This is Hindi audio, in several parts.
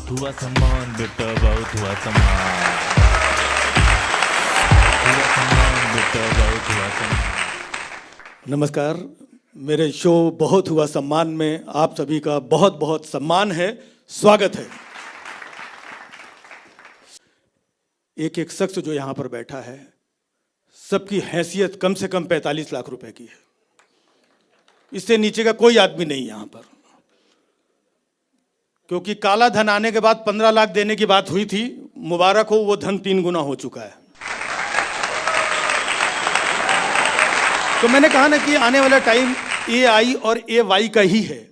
हुआ सम्मान बेटा, बहुत हुआ सम्मान, हुआ सम्मान बेटा, बहुत हुआ सम्मान। नमस्कार, मेरे शो बहुत हुआ सम्मान में आप सभी का बहुत बहुत सम्मान है, स्वागत है। एक एक शख्स जो यहाँ पर बैठा है, सबकी हैसियत कम से कम 45 लाख रुपए की है। इससे नीचे का कोई आदमी नहीं यहाँ पर, क्योंकि काला धन आने के बाद 15 लाख देने की बात हुई थी। मुबारक हो, वो धन 3 गुना हो चुका है। तो मैंने कहा ना कि आने वाला टाइम AI और AY का ही है,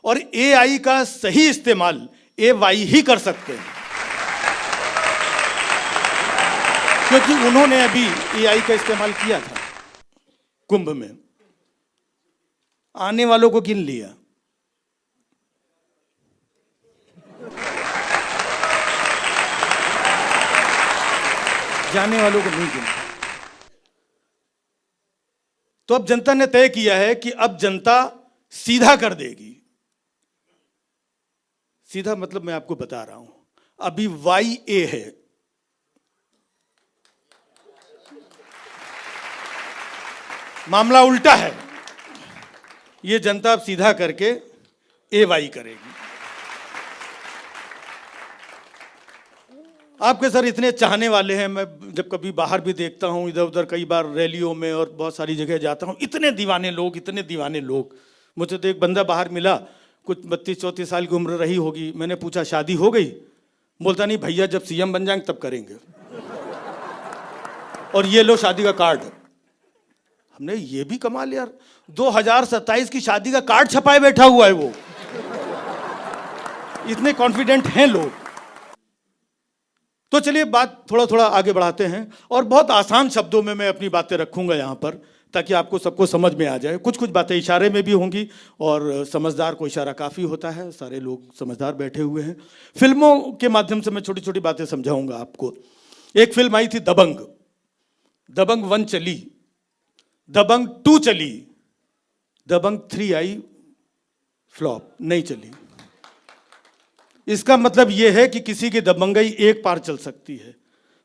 और AI का सही इस्तेमाल AY ही कर सकते हैं, क्योंकि उन्होंने अभी AI का इस्तेमाल किया था कुंभ में। आने वालों को गिन लिया, जाने वालों को नहीं गिनता। तो अब जनता ने तय किया है कि अब जनता सीधा कर देगी। सीधा मतलब मैं आपको बता रहा हूं, अभी YA है, मामला उल्टा है। ये जनता अब सीधा करके AY करेगी। आपके सर इतने चाहने वाले हैं, मैं जब कभी बाहर भी देखता हूँ, इधर उधर कई बार रैलियों में और बहुत सारी जगह जाता हूँ, इतने दीवाने लोग, इतने दीवाने लोग। मुझे तो एक बंदा बाहर मिला, कुछ 32-34 साल की उम्र रही होगी। मैंने पूछा शादी हो गई? बोलता नहीं भैया, जब CM बन जाएंगे तब करेंगे। और ये लो शादी का कार्ड। हमने ये भी कमाल यार, 2027 की शादी का कार्ड छपाए बैठा हुआ है वो। इतने कॉन्फिडेंट हैं लोग। तो चलिए बात थोड़ा थोड़ा आगे बढ़ाते हैं, और बहुत आसान शब्दों में मैं अपनी बातें रखूंगा यहाँ पर, ताकि आपको सबको समझ में आ जाए। कुछ कुछ बातें इशारे में भी होंगी, और समझदार को इशारा काफ़ी होता है। सारे लोग समझदार बैठे हुए हैं। फिल्मों के माध्यम से मैं छोटी छोटी बातें समझाऊंगा आपको। एक फिल्म आई थी दबंग। दबंग 1 चली, दबंग 2 चली, दबंग 3 आई, फ्लॉप, नहीं चली। इसका मतलब यह है कि किसी की दबंगई एक बार चल सकती है,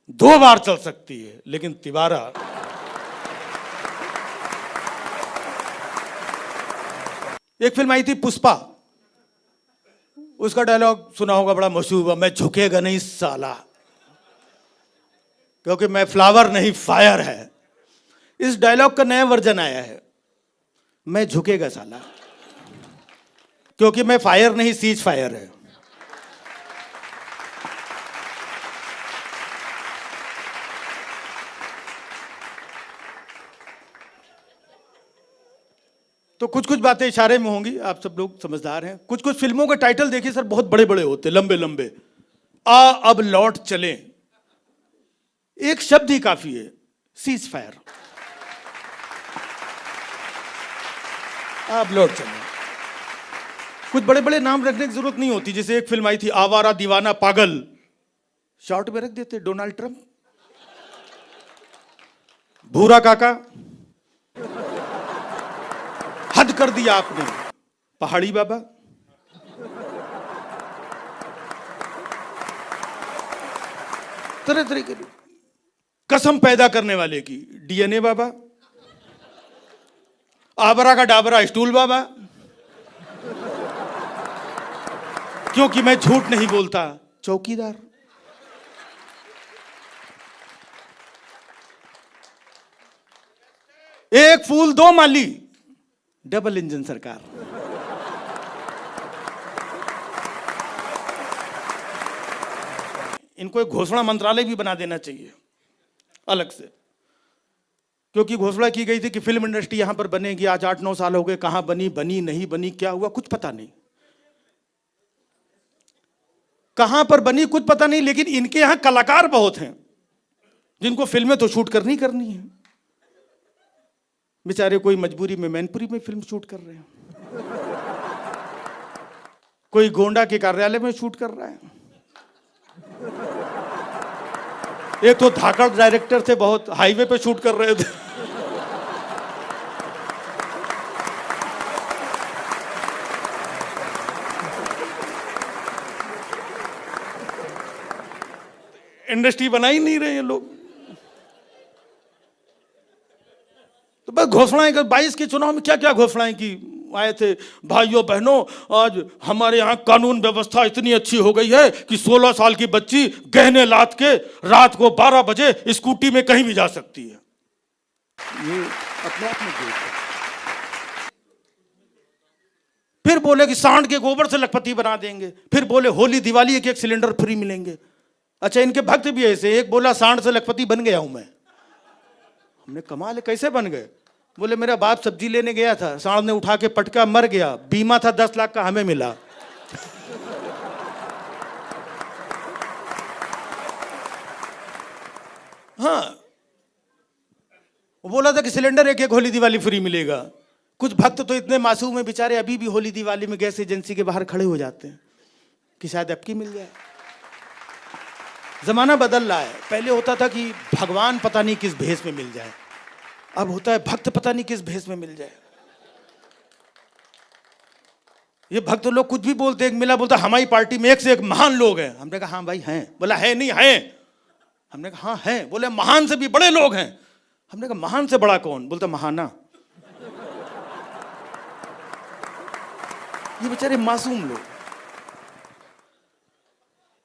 2 बार चल सकती है, लेकिन तिवारा एक फिल्म आई थी पुष्पा, उसका डायलॉग सुना होगा, बड़ा मशहूर हुआ, मैं झुकेगा नहीं साला, क्योंकि मैं फ्लावर नहीं फायर है। इस डायलॉग का नया वर्जन आया है, मैं झुकेगा साला, क्योंकि मैं फायर नहीं सीज फायर है। तो कुछ कुछ बातें इशारे में होंगी, आप सब लोग समझदार हैं। कुछ कुछ फिल्मों के टाइटल देखिए सर, बहुत बड़े बड़े होते, लंबे लंबे। अब लौट चले, एक शब्द ही काफी है, सीज फायर। अब लौट चले। कुछ बड़े बड़े नाम रखने की जरूरत नहीं होती। जैसे एक फिल्म आई थी आवारा दीवाना पागल, शॉर्ट में रख देते डोनाल्ड ट्रंप, भूरा काका। हद कर दिया आपने, पहाड़ी बाबा। तरह तरह के कसम पैदा करने वाले की, DNA बाबा। आबरा का डाबरा स्टूल बाबा, क्योंकि मैं झूठ नहीं बोलता, चौकीदार। एक फूल 2 माली, डबल इंजन सरकार। इनको एक घोषणा मंत्रालय भी बना देना चाहिए अलग से, क्योंकि घोषणा की गई थी कि फिल्म इंडस्ट्री यहां पर बनेगी। आज 8-9 साल हो गए, कहां बनी, बनी नहीं बनी, क्या हुआ कुछ पता नहीं, कहां पर बनी कुछ पता नहीं। लेकिन इनके यहां कलाकार बहुत हैं जिनको फिल्में तो शूट करनी करनी है। बेचारे कोई मजबूरी में मैनपुरी में फिल्म शूट कर रहे हैं, कोई गोंडा के कार्यालय में शूट कर रहा है। एक तो धाकड़ डायरेक्टर थे, बहुत हाईवे पे शूट कर रहे थे। इंडस्ट्री बना ही नहीं रहे हैं लोग। तो बस घोषणाएं कर, 22 के चुनाव में क्या क्या घोषणाएं की आए थे। भाइयों बहनों, आज हमारे यहाँ कानून व्यवस्था इतनी अच्छी हो गई है कि 16 साल की बच्ची गहने लाद के रात को 12 बजे स्कूटी में कहीं भी जा सकती है। ये अपने आप में देख है। फिर बोले कि सांड के गोबर से लखपति बना देंगे। फिर बोले होली दिवाली एक एक सिलेंडर फ्री मिलेंगे। अच्छा, इनके भक्त भी ऐसे, एक बोला सांड से लखपति बन गया हूं मैं। हमने कमाल है, कैसे बन गए? बोले मेरा बाप सब्जी लेने गया था, सांड ने उठा के पटका, मर गया, बीमा था 10 लाख का, हमें मिला। हाँ, वो बोला था कि सिलेंडर एक एक होली दिवाली फ्री मिलेगा। कुछ भक्त तो इतने मासूम है बेचारे, अभी भी होली दिवाली में गैस एजेंसी के बाहर खड़े हो जाते हैं कि शायद अब की मिल जाए। जमाना बदल रहा है। पहले होता था कि भगवान पता नहीं किस भेष में मिल जाए, अब होता है भक्त पता नहीं किस भेष में मिल जाए। ये भक्त लोग कुछ भी बोलते, एक मिला बोलता हमारी पार्टी में एक से एक महान लोग हैं। हमने कहा हाँ भाई हैं। बोला है नहीं है। हमने कहा हाँ है। बोले महान से भी बड़े लोग हैं। हमने कहा महान से बड़ा कौन? बोलता महाना। ये बेचारे मासूम लोग,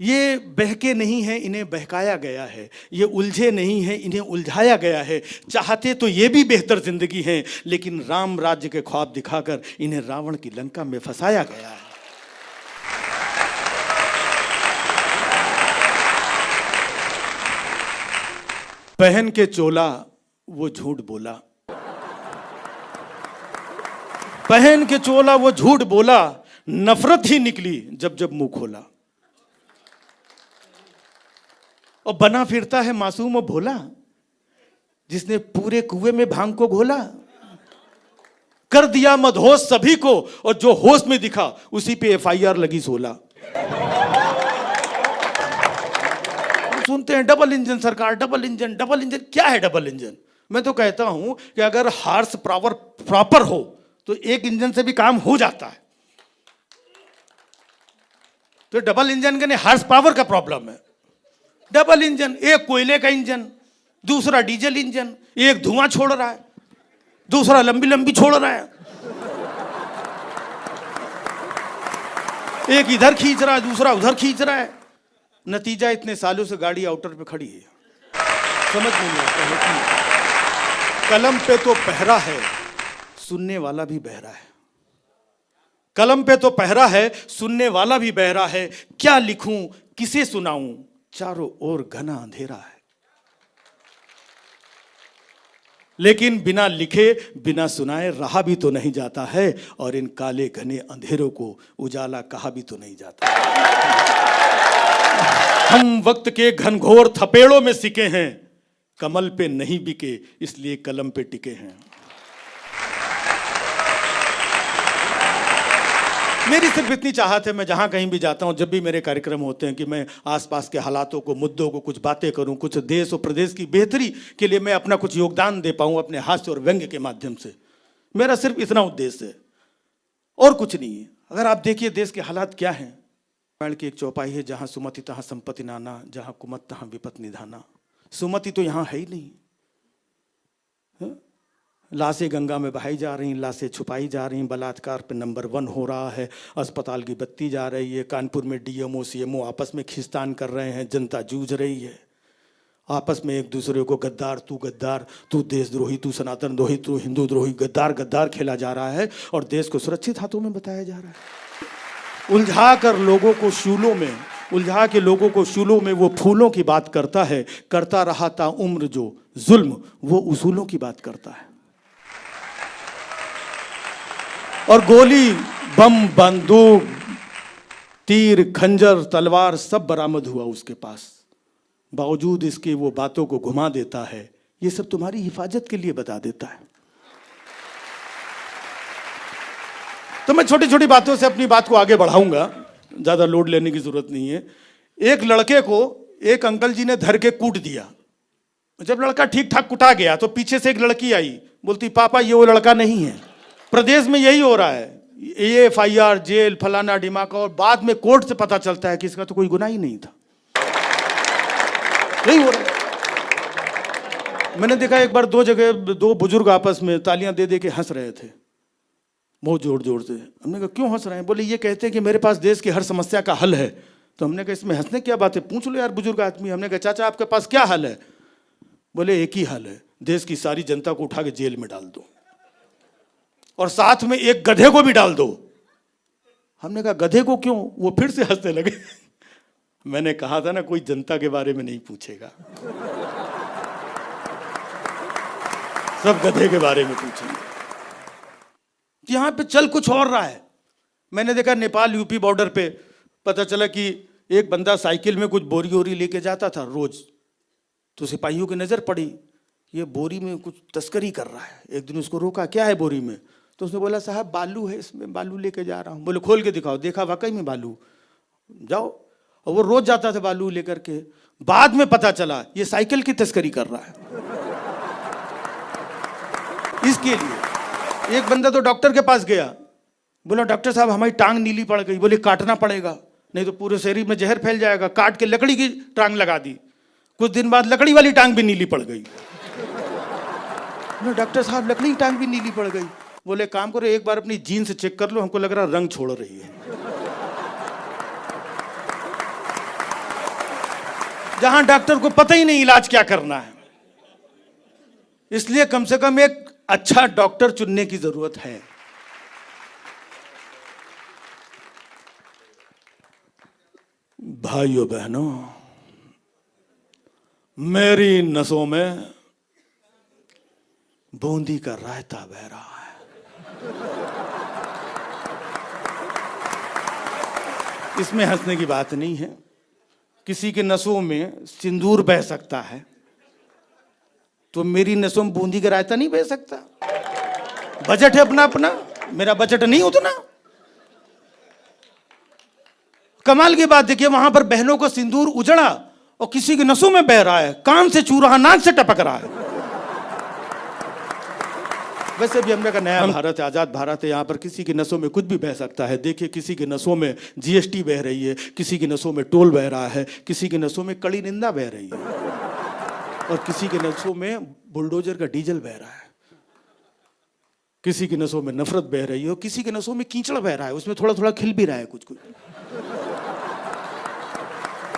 ये बहके नहीं हैं, इन्हें बहकाया गया है। ये उलझे नहीं हैं, इन्हें उलझाया गया है। चाहते तो ये भी बेहतर जिंदगी है, लेकिन राम राज्य के ख्वाब दिखाकर इन्हें रावण की लंका में फंसाया गया है। पहन के चोला वो झूठ बोला, पहन के चोला वो झूठ बोला, नफरत ही निकली जब जब मुंह खोला। और बना फिरता है मासूम और भोला, जिसने पूरे कुएं में भांग को घोला। कर दिया मदहोश सभी को, और जो होश में दिखा उसी पे FIR लगी 16। सुनते हैं डबल इंजन सरकार, डबल इंजन, डबल इंजन। क्या है डबल इंजन? मैं तो कहता हूं कि अगर हार्स पावर प्रॉपर हो तो एक इंजन से भी काम हो जाता है। तो डबल इंजन का नहीं, हार्स पावर का प्रॉब्लम है। डबल इंजन, एक कोयले का इंजन, दूसरा डीजल इंजन, एक धुआं छोड़ रहा है, दूसरा लंबी लंबी छोड़ रहा है, एक इधर खींच रहा है, दूसरा उधर खींच रहा है। नतीजा इतने सालों से गाड़ी आउटर पे खड़ी है। समझ नहीं आता है कि कलम पे तो पहरा है, सुनने वाला भी बहरा है। कलम पे तो पहरा है, सुनने वाला भी बहरा है। क्या लिखूं, किसे सुनाऊं, चारों ओर घना अंधेरा है। लेकिन बिना लिखे बिना सुनाए रहा भी तो नहीं जाता है, और इन काले घने अंधेरों को उजाला कहा भी तो नहीं जाता। हम वक्त के घनघोर थपेड़ों में सिके हैं, कमल पे नहीं बिके इसलिए कलम पे टिके हैं। मेरी सिर्फ इतनी चाहत है, मैं जहां कहीं भी जाता हूं, जब भी मेरे कार्यक्रम होते हैं, कि मैं आसपास के हालातों को, मुद्दों को, कुछ बातें करूं, कुछ देश और प्रदेश की बेहतरी के लिए मैं अपना कुछ योगदान दे पाऊं अपने हास्य और व्यंग्य के माध्यम से। मेरा सिर्फ इतना उद्देश्य है और कुछ नहीं है। अगर आप देखिए देश के हालात क्या हैं। रामायण की एक चौपाई है, जहां सुमति तहां संपत्ति नाना, जहां कुमत तहां विपत निधाना। सुमति तो यहां है ही नहीं। लाशें गंगा में बहाई जा रही, लाशें छुपाई जा रही, बलात्कार पे नंबर 1 हो रहा है, अस्पताल की बत्ती जा रही है, कानपुर में DMO CMO आपस में खींचतान कर रहे हैं, जनता जूझ रही है आपस में एक दूसरे को। गद्दार, तू देशद्रोही, तू सनातन द्रोही, तू हिंदू द्रोही, गद्दार गद्दार खेला जा रहा है, और देश को सुरक्षित हाथों में बताया जा रहा है। उलझा कर लोगों को शूलों में, उलझा के लोगों को शूलों में वो फूलों की बात करता है। करता रहा था उम्र जो जुल्म, वो उसूलों की बात करता है। और गोली, बम, बंदूक, तीर, खंजर, तलवार सब बरामद हुआ उसके पास। बावजूद इसके वो बातों को घुमा देता है। ये सब तुम्हारी हिफाजत के लिए बता देता है। तो मैं छोटी छोटी बातों से अपनी बात को आगे बढ़ाऊंगा, ज्यादा लोड लेने की जरूरत नहीं है। एक लड़के को एक अंकल जी ने धर के कूट दिया। जब लड़का ठीक ठाक कुटा गया तो पीछे से एक लड़की आई, बोलती पापा ये वो लड़का नहीं है। प्रदेश में यही हो रहा है, ये FIR, जेल, फलाना ढिमाका, और बाद में कोर्ट से पता चलता है कि इसका तो कोई गुनाह ही नहीं था। नहीं हो रहा। मैंने देखा एक बार दो जगह दो बुजुर्ग आपस में तालियां दे दे के हंस रहे थे बहुत जोर जोर से। हमने कहा क्यों हंस रहे हैं? बोले ये कहते हैं कि मेरे पास देश की हर समस्या का हल है। तो हमने कहा इसमें हंसने क्या बात है, पूछ लो यार बुजुर्ग आदमी। हमने कहा चाचा आपके पास क्या हल है? बोले एक ही हल है, देश की सारी जनता को उठा के जेल में डाल दो और साथ में एक गधे को भी डाल दो। हमने कहा गधे को क्यों? वो फिर से हंसने लगे। मैंने कहा था ना कोई जनता के बारे में नहीं पूछेगा, सब गधे के बारे में पूछेंगे। यहां पे चल कुछ और रहा है। मैंने देखा नेपाल यूपी बॉर्डर पे पता चला कि एक बंदा साइकिल में कुछ बोरी वोरी लेके जाता था रोज, तो सिपाहियों की नजर पड़ी ये बोरी में कुछ तस्करी कर रहा है। एक दिन उसको रोका, क्या है बोरी में? तो उसने बोला साहब बालू है, इसमें बालू लेके जा रहा हूँ। बोले खोल के दिखाओ। देखा वाकई में बालू, जाओ। और वो रोज जाता था बालू लेकर के। बाद में पता चला ये साइकिल की तस्करी कर रहा है। इसके लिए एक बंदा तो डॉक्टर के पास गया, बोला डॉक्टर साहब हमारी टांग नीली पड़ गई। बोले काटना पड़ेगा, नहीं तो पूरे शरीर में जहर फैल जाएगा। काट के लकड़ी की टांग लगा दी। कुछ दिन बाद लकड़ी वाली टांग भी नीली पड़ गई। डॉक्टर साहब लकड़ी की टांग भी नीली पड़ गई। बोले काम करो एक बार अपनी जीन्स चेक कर लो, हमको लग रहा रंग छोड़ रही है। जहां डॉक्टर को पता ही नहीं इलाज क्या करना है। इसलिए कम से कम एक अच्छा डॉक्टर चुनने की जरूरत है। भाइयों बहनों, मेरी नसों में बूंदी का रायता बह रहा है। इसमें हंसने की बात नहीं है। किसी के नसों में सिंदूर बह सकता है, तो मेरी नसों में बूंदी का रायता नहीं बह सकता। बजट है अपना अपना, मेरा बजट नहीं उतना। कमाल की बात देखिए, वहां पर बहनों का सिंदूर उजड़ा और किसी के नसों में बह रहा है, कान से चू रहा, नाक से टपक रहा है। वैसे भी हमने कहा नया भारत है, आजाद भारत है, यहाँ पर किसी की नसों में कुछ भी बह सकता है। देखिए किसी की नसों में जीएसटी बह रही है, किसी की नसों में टोल बह रहा है, किसी की नसों में कड़ी निंदा बह रही है, और किसी के नसों में बुलडोजर का डीजल बह रहा है। किसी की नसों में नफरत बह रही है और किसी के नसों में कीचड़ बह रहा है, उसमें थोड़ा थोड़ा खिल भी रहा है कुछ कुछ।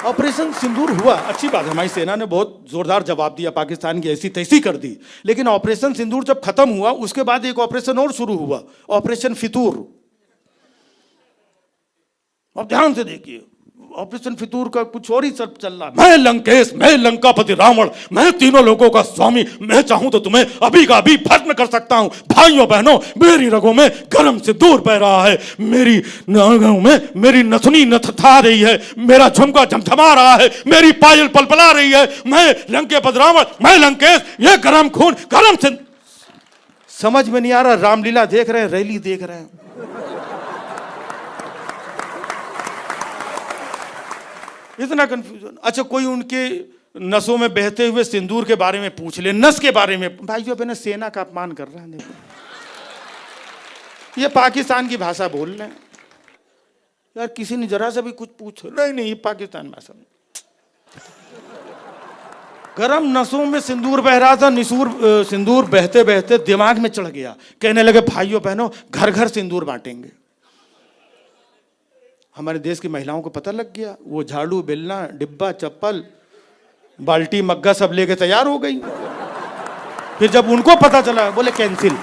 ऑपरेशन सिंदूर हुआ, अच्छी बात है, हमारी सेना ने बहुत जोरदार जवाब दिया, पाकिस्तान की ऐसी तैसी कर दी। लेकिन ऑपरेशन सिंदूर जब खत्म हुआ उसके बाद एक ऑपरेशन और शुरू हुआ, ऑपरेशन फितूर। अब ध्यान से देखिए, ऑपरेशन फितूर का कुछ और ही सब चल रहा है। मैं लंकेश, मैं लंकापति रावण, मैं तीनों लोगों का स्वामी, मैं चाहूं तो तुम्हें अभी का अभी भस्म कर सकता हूं। भाइयों बहनों, मेरी रगों में गर्म से दूर बह रहा है, मेरी रगों में मेरी नथुनी नथथा रही है, मेरा झुमका झमझमा रहा है, मेरी पायल पलपला रही है। मैं लंकापति रावण, मैं लंकेश, ये गर्म खून गर्म से। समझ में नहीं आ रहा, रामलीला देख रहे हैं, रैली देख रहे हैं। इतना कंफ्यूजन। अच्छा कोई उनके नसों में बहते हुए सिंदूर के बारे में पूछ ले, नस के बारे में। भाई जो अपने सेना का अपमान कर रहा है, देखो ये पाकिस्तान की भाषा बोल रहे हैं यार। किसी ने जरा सा भी कुछ पूछ, नहीं ये पाकिस्तान भाषा। गरम नसों में सिंदूर बह रहा था, सिंदूर बहते बहते दिमाग में चढ़ गया। कहने लगे भाइयों बहनों घर घर सिंदूर बांटेंगे। हमारे देश की महिलाओं को पता लग गया, वो झाड़ू बेलना डिब्बा चप्पल बाल्टी मग्गा सब लेके तैयार हो गई। फिर जब उनको पता चला बोले कैंसिल,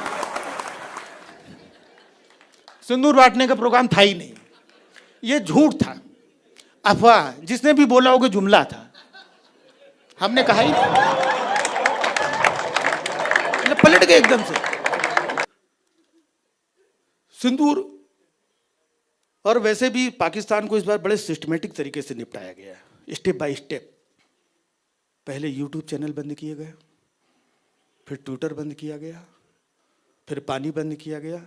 सिंदूर बांटने का प्रोग्राम था ही नहीं, ये झूठ था, अफवाह, जिसने भी बोला होगा जुमला था, हमने कहा ही नहीं। पलट गए एकदम से सिंदूर। और वैसे भी पाकिस्तान को इस बार बड़े सिस्टमेटिक तरीके से निपटाया गया है, स्टेप बाय स्टेप। पहले यूट्यूब चैनल बंद किए गए, फिर ट्विटर बंद किया गया, फिर पानी बंद किया गया,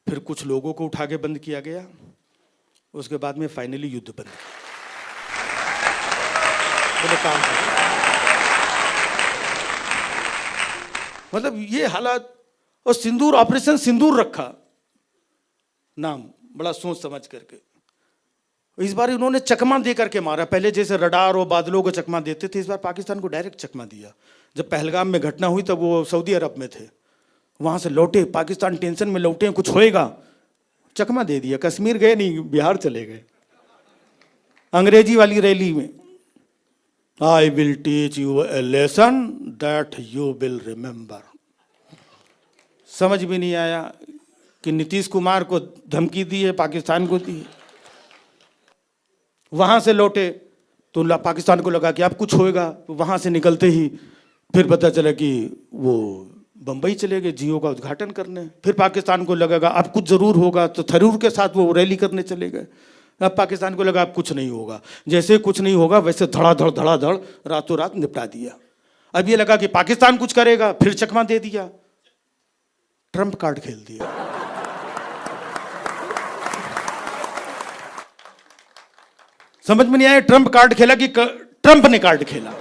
फिर कुछ लोगों को उठा के बंद किया गया, उसके बाद में फाइनली युद्ध बंद किया। बोले काम मतलब ये हालात। और सिंदूर, ऑपरेशन सिंदूर रखा नाम, बड़ा सोच समझ करके। इस बार इन्होंने चकमा दे करके मारा। पहले जैसे रडार और बादलों को चकमा देते थे, इस बार पाकिस्तान को डायरेक्ट चकमा दिया। जब पहलगाम में घटना हुई तब वो सऊदी अरब में थे, वहां से लौटे, पाकिस्तान टेंशन में लौटे, कुछ होएगा, चकमा दे दिया। कश्मीर गए नहीं, बिहार चले गए अंग्रेजी वाली रैली में। I will teach U A lesson that you will remember. समझ भी नहीं आया कि नीतीश कुमार को धमकी दी है, पाकिस्तान को दी है। वहां से लौटे तो पाकिस्तान को लगा कि अब कुछ होएगा, तो वहां से निकलते ही फिर पता चला कि वो बंबई चले गए जियो का उद्घाटन करने। फिर पाकिस्तान को लगेगा अब कुछ जरूर होगा, तो थरूर के साथ वो रैली करने चले गए। अब पाकिस्तान को लगा अब कुछ नहीं होगा, जैसे कुछ नहीं होगा वैसे धड़ाधड़ रातों रात निपटा दिया। अब ये लगा कि पाकिस्तान कुछ करेगा, फिर चकमा दे दिया, ट्रंप कार्ड खेल दिया। समझ में नहीं आया ट्रंप कार्ड खेला कि ट्रंप ने कार्ड खेला।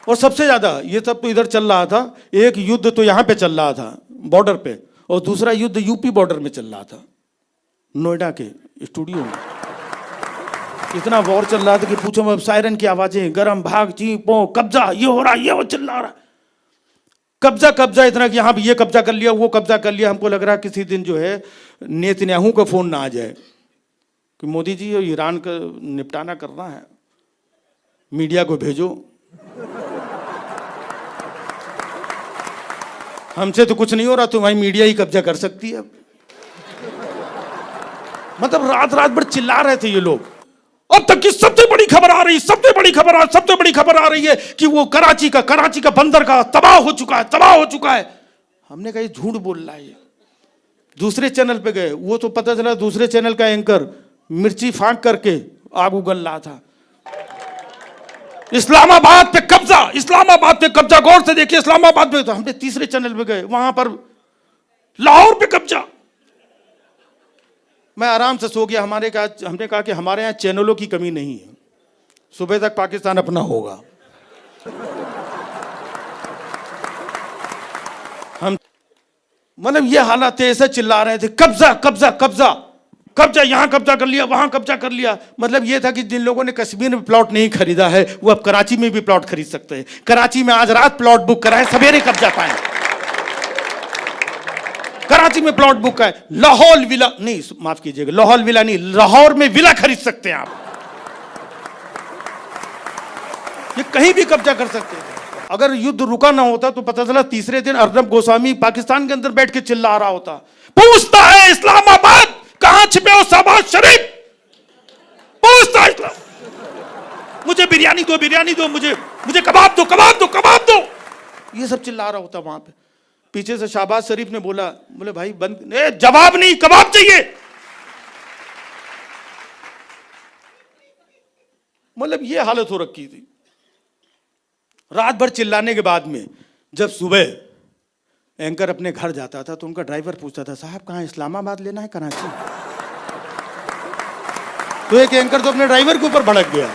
और सबसे ज्यादा ये सब तो इधर चल रहा था, एक युद्ध तो यहां पे चल रहा था बॉर्डर पे, और दूसरा युद्ध यूपी बॉर्डर में चल रहा था, नोएडा के स्टूडियो में। इतना वॉर चल रहा था कि पूछो मत, सायरन की आवाजें, गरम भाग ची पो, कब्जा, ये हो रहा, ये वो चल रहा, कब्जा कब्जा, इतना कि यहां भी ये कब्जा कर लिया, वो कब्जा कर लिया। हमको लग रहा किसी दिन जो है नेतन्याहू का फोन ना आ जाए कि मोदी जी ईरान का निपटाना करना है, मीडिया को भेजो। हमसे तो कुछ नहीं हो रहा, तुम्हारी मीडिया ही कब्जा कर सकती है। मतलब रात रात भर चिल्ला रहे थे ये लोग। अब तक की सबसे बड़ी खबर आ रही, सबसे बड़ी खबर आ रही है कि वो कराची का बंदर का तबाह हो चुका है। हमने कहा ये झूठ बोल रहा है। दूसरे चैनल पे गए, वो तो पता चला दूसरे चैनल का एंकर मिर्ची फांक करके आग उगल रहा था। इस्लामाबाद पे कब्जा, गौर से देखिए, इस्लामाबाद पे। तो हमने तीसरे चैनल पे गए, वहां पर लाहौर पे कब्जा। मैं आराम से सो गया। हमने कहा कि हमारे यहाँ चैनलों की कमी नहीं है, सुबह तक पाकिस्तान अपना होगा। हम मतलब ये हालात ऐसे चिल्ला रहे थे, कब्जा, यहां कब्जा कर लिया, वहां कब्जा कर लिया। मतलब ये था कि जिन लोगों ने कश्मीर में प्लॉट नहीं खरीदा है वो अब कराची में भी प्लॉट खरीद सकते हैं। कराची में आज रात प्लॉट बुक करा है, सवेरे कब्जा पाए। कराची में प्लॉट बुक है, लाहौर विला नहीं, माफ कीजिएगा, लाहौर विला नहीं, लाहौर में विला खरीद सकते हैं आप। ये कहीं भी कब्जा कर सकते हैं। अगर युद्ध रुका ना होता तो पता चला तीसरे दिन अर्नब गोस्वामी पाकिस्तान के अंदर बैठ के चिल्ला रहा होता, पूछता है इस्लामाबाद कहां छिपे हो शहबाज शरीफ, पूछता है मुझे बिरयानी दो, मुझे कबाब दो। ये सब चिल्ला रहा होता वहां पे। पीछे से शहबाज शरीफ ने बोले भाई बंद, जवाब नहीं, कबाब चाहिए। मतलब ये हालत हो रखी थी। रात भर चिल्लाने के बाद में जब सुबह एंकर अपने घर जाता था तो उनका ड्राइवर पूछता था, साहब कहाँ, इस्लामाबाद लेना है कराची? तो एक एंकर तो अपने ड्राइवर के ऊपर भड़क गया,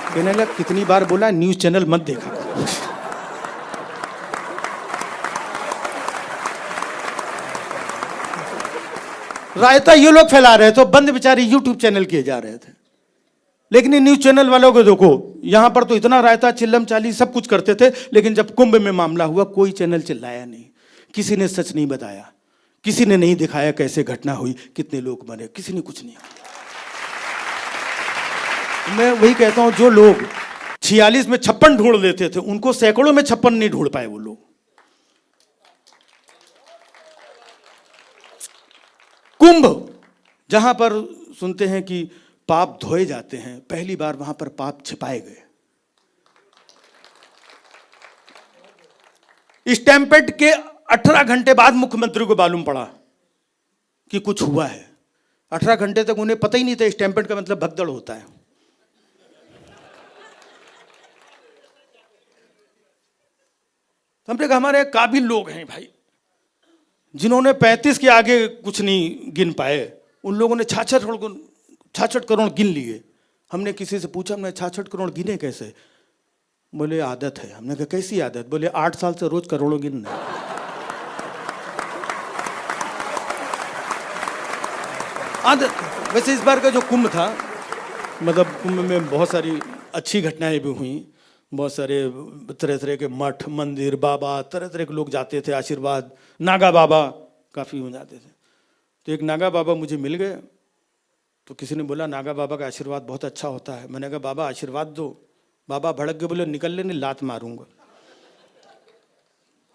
कहने लगा कितनी बार बोला न्यूज चैनल मत देखा। रायता ये लोग फैला रहे थे, बंद बेचारे यूट्यूब चैनल किए जा रहे थे। लेकिन न्यूज चैनल वालों को देखो, यहां पर तो इतना रायता चिल्लम चाली सब कुछ करते थे, लेकिन जब कुंभ में मामला हुआ कोई चैनल चिल्लाया नहीं, किसी ने सच नहीं बताया, किसी ने नहीं दिखाया कैसे घटना हुई, कितने लोग मरे, किसी ने कुछ नहीं। मैं वही कहता हूं, जो लोग 46 में 56 ढूंढ लेते थे उनको सैकड़ों में 56 नहीं ढूंढ पाए वो लोग। कुंभ जहां पर सुनते हैं कि पाप धोए जाते हैं, पहली बार वहां पर पाप छिपाए गए। स्टैंपेड के 18 घंटे बाद मुख्यमंत्री को मालूम पड़ा कि कुछ हुआ है। 18 घंटे तक उन्हें पता ही नहीं था स्टैंपेड का मतलब भगदड़ होता है। हमने कहा हमारे काबिल लोग हैं भाई, जिन्होंने 35 के आगे कुछ नहीं गिन पाए, उन लोगों ने 66 करोड़ गिन लिए। हमने किसी से पूछा, हमने 66 करोड़ गिने कैसे? बोले आदत है। हमने कहा कैसी आदत? बोले 8 साल से रोज करोड़ों गिनना। आद वैसे इस बार का जो कुंभ था, मतलब कुंभ में बहुत सारी अच्छी घटनाएं भी हुई। बहुत सारे तरह तरह के मठ, मंदिर, बाबा, तरह तरह के लोग जाते थे, आशीर्वाद। नागा बाबा काफ़ी हो जाते थे। तो एक नागा बाबा मुझे मिल गए, तो किसी ने बोला नागा बाबा का आशीर्वाद बहुत अच्छा होता है। मैंने कहा बाबा आशीर्वाद दो। बाबा भड़क के बोले निकल ले, नहीं लात मारूंगा।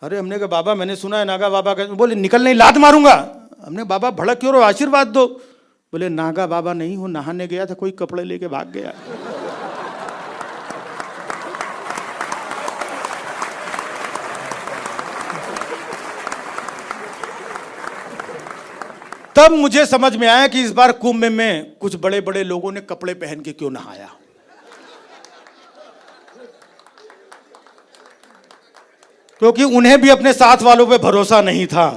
अरे हमने कहा बाबा मैंने सुना है नागा बाबा का, बोले निकल नहीं लात मारूंगा। हमने बाबा भड़क क्यों रहो, आशीर्वाद दो। बोले नागा बाबा नहीं हो, नहाने गया था, कोई कपड़े लेके भाग गया। तब मुझे समझ में आया कि इस बार कुंभ में कुछ बड़े बड़े लोगों ने कपड़े पहन के क्यों नहाया। क्योंकि उन्हें भी अपने साथ वालों पे भरोसा नहीं था।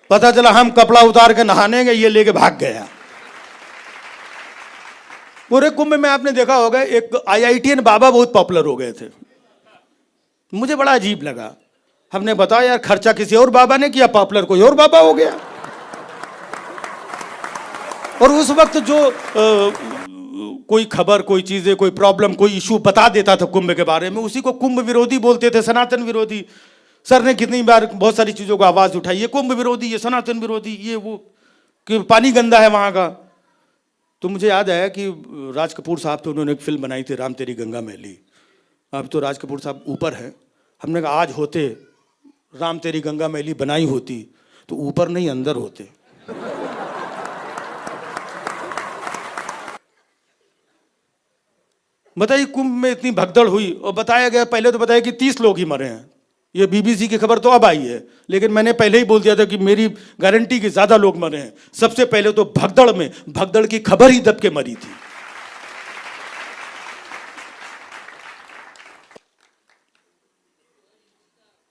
पता चला हम कपड़ा उतार के नहाने गए, ये लेके भाग गया। पूरे कुंभ में आपने देखा होगा एक IITian बाबा बहुत पॉपुलर हो गए थे। मुझे बड़ा अजीब लगा। हमने बताया यार खर्चा किसी और बाबा ने किया, पॉपुलर कोई और बाबा हो गया। और उस वक्त जो कोई खबर, कोई चीजें, कोई प्रॉब्लम, कोई इशू बता देता था कुंभ के बारे में, उसी को कुंभ विरोधी बोलते थे, सनातन विरोधी। सर ने कितनी बार बहुत सारी चीजों को आवाज उठाई, ये कुंभ विरोधी, ये सनातन विरोधी, ये वो, कि पानी गंदा है वहां का। तो मुझे याद आया कि राज कपूर साहब तो उन्होंने एक फिल्म बनाई थी राम तेरी गंगा मैली। अब तो राज कपूर साहब ऊपर है। हमने कहा आज होते राम तेरी गंगा मैली बनाई होती तो ऊपर नहीं अंदर होते। बताइए कुंभ में इतनी भगदड़ हुई और बताया गया, पहले तो बताया कि 30 लोग ही मरे हैं। ये BBC की खबर तो अब आई है, लेकिन मैंने पहले ही बोल दिया था कि मेरी गारंटी कि ज्यादा लोग मरे हैं। सबसे पहले तो भगदड़ की खबर ही दब के मरी थी।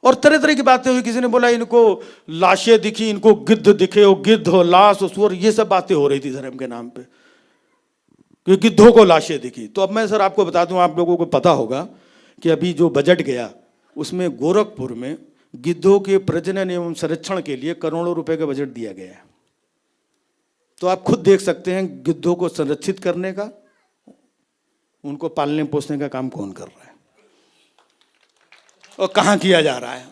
और तरह तरह की बातें हुई। किसी ने बोला इनको लाशें दिखी, इनको गिद्ध दिखे, वो गिद्ध हो, लाश हो, सुअर, ये सब बातें हो रही थी धर्म के नाम पे कि गिद्धों को लाशें दिखी। तो अब मैं सर आपको बता दूं, आप लोगों को पता होगा कि अभी जो बजट गया उसमें गोरखपुर में गिद्धों के प्रजनन एवं संरक्षण के लिए करोड़ों रुपए का बजट दिया गया है। तो आप खुद देख सकते हैं गिद्धों को संरक्षित करने का, उनको पालने पोसने का काम कौन कर रहा है और कहां किया जा रहा है।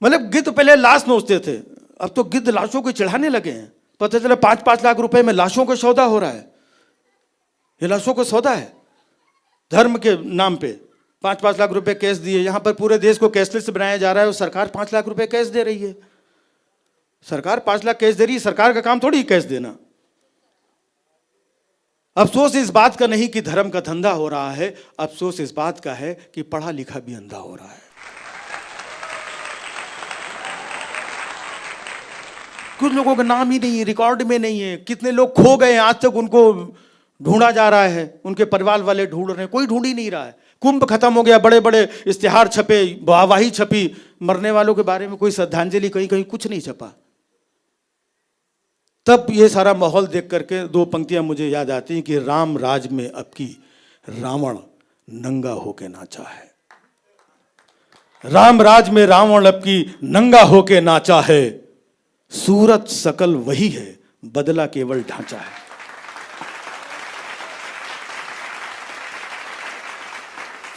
मतलब गिद्ध पहले लाश नोचते थे, अब तो गिद्ध लाशों को चढ़ाने लगे हैं। पता चला 5-5 लाख रुपए में लाशों का सौदा हो रहा है। ये लाशों का सौदा है धर्म के नाम पे। 5-5 लाख रुपए कैश दिए। यहां पर पूरे देश को कैशलेस बनाया जा रहा है और सरकार 5 लाख रुपए कैश दे रही है। सरकार 5 लाख कैश दे रही है, सरकार का काम थोड़ी कैश देना। अफसोस इस बात का नहीं कि धर्म का धंधा हो रहा है, अफसोस इस बात का है कि पढ़ा लिखा भी अंधा हो रहा है। कुछ लोगों का नाम ही नहीं है, रिकॉर्ड में नहीं है। कितने लोग खो गए, आज तक उनको ढूंढा जा रहा है, उनके परिवार वाले ढूंढ रहे हैं, कोई ढूंढ ही नहीं रहा है। कुंभ खत्म हो गया, बड़े बड़े इश्तिहार छपे, वाहवाही छपी, मरने वालों के बारे में कोई श्रद्धांजलि कहीं कहीं कुछ नहीं छपा। तब ये सारा माहौल देख करके 2 पंक्तियां मुझे याद आती हैं कि राम राज में अब की रावण नंगा होके नाचा है। राम राज में रावण अब की नंगा होके नाचा है, सूरत सकल वही है, बदला केवल ढांचा है।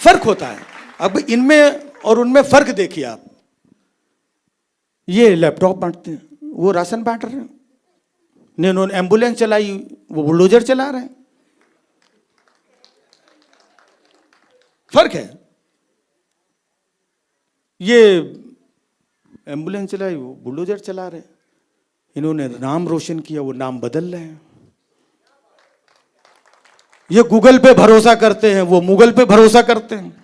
फर्क होता है। अब इनमें और उनमें फर्क देखिए आप। ये लैपटॉप बांटते हैं, वो राशन बांट रहे हैं। उन्होंने एम्बुलेंस चलाई, वो बुलडोजर चला रहे हैं। फर्क है। ये एम्बुलेंस चलाई, वो बुलडोजर चला रहे हैं। इन्होंने नाम रोशन किया, वो नाम बदल रहे हैं। ये गूगल पे भरोसा करते हैं, वो मुगल पे भरोसा करते हैं।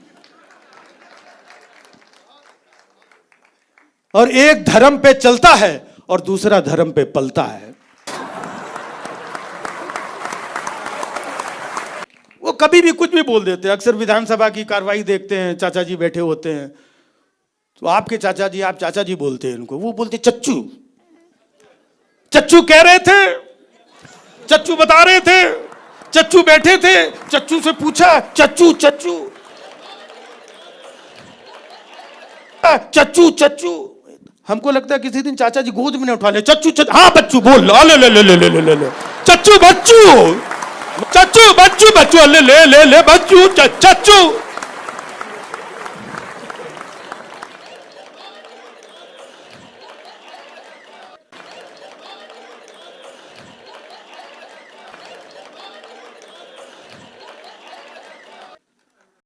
और एक धर्म पे चलता है और दूसरा धर्म पे पलता है। वो कभी भी कुछ भी बोल देते हैं। अक्सर विधानसभा की कार्रवाई देखते हैं, चाचा जी बैठे होते हैं, तो आपके चाचा जी, आप चाचा जी बोलते हैं उनको, वो बोलते चच्चू। चच्चू कह रहे थे, चच्चू बता रहे थे, चच्चू बैठे थे, चच्चू से पूछा, चच्चू चच्चू चच्चू चच्चू। हमको लगता है किसी दिन चाचा जी गोद में न उठा ले, चच्चू चच्चू, हाँ बच्चू बोल, ले ले ले ले ले ले ले ले, चच्चू बच्चू, चच्चू बच्चू बच्चू, ले ले ले ले बच्चू, चच्चू।